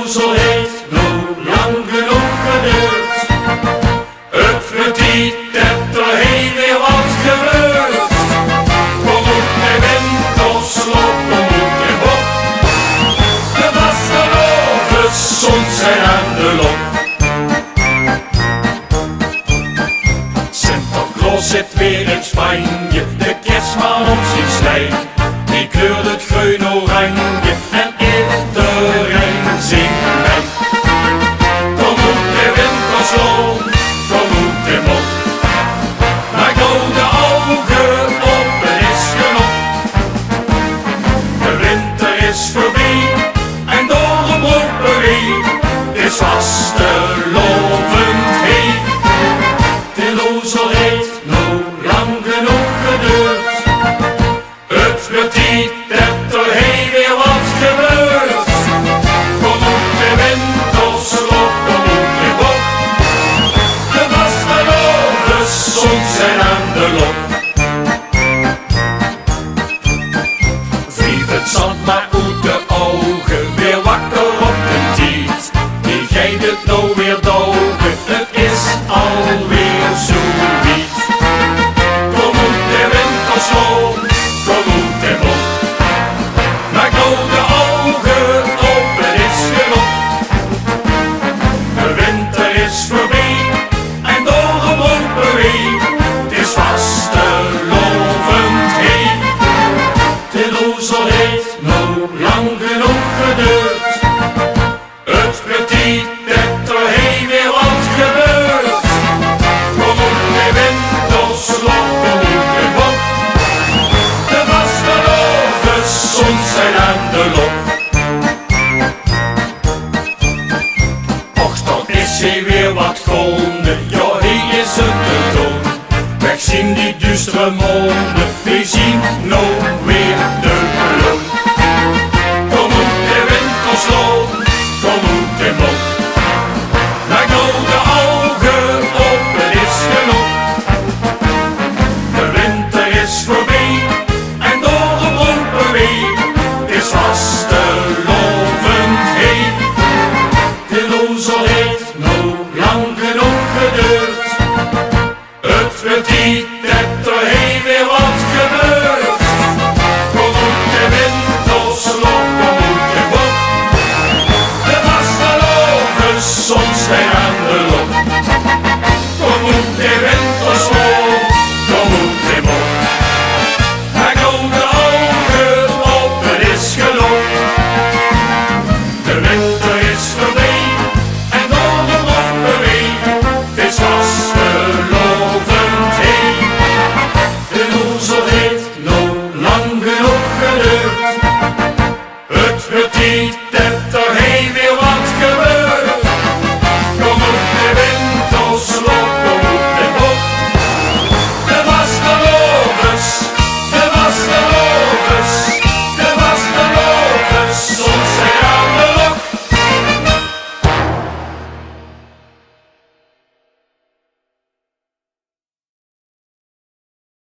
oezel heeft nog lang genoeg geduurd. Het verdriet heeft er heel weer wat gebeurd. Kom op de winterslaop, kom op de bok. De vasteloven soms zijn aan de lok. Sinterklaas zit weer in Spanje, de kerstman op zijn slee. Die kleurt het groen-oranje en iedereen zingt mee. Kom op de winterslaop, kom op de mok. Maak nou de ogen op, het is genoeg. De winter is voorbij en door een broeperie is vastelovend heen. De oezel heeft nog lang genoeg geduurd. Het verdriet heeft er heel weer wat gebeurd. Kom op de winterslaop, kom op de bok. De vasteloven soms zijn aan de lok. Wrijf het zand maar uit de ogen, weer wakker op de tijd. Die gaat het nou weer dogen, het is alweer zo niet. Kom op de winterslaop, kom op de bok. Maak nou de ogen open, het is genoeg. De winter is voorbij en door een broeperie, het is vastelovend heen. De oezel heeft nog lang genoeg geduurd. Het verdriet heeft er heel weer wat gebeurd. Kom op de winterslaop, kom op de bok. De vasteloven soms zijn aan de lok. Och, dan is hij weer wat gronde, ja, hier is het te doen. Weg zien die duistere monden, we zien nou weer de loon. Kom op de winterslaop, kom op de mok. Maak nou de ogen open, is genoeg. De winter is voorbij en door een broeperie, het is vastelovend heen. De oezel heeft nog lang genoeg geduurd.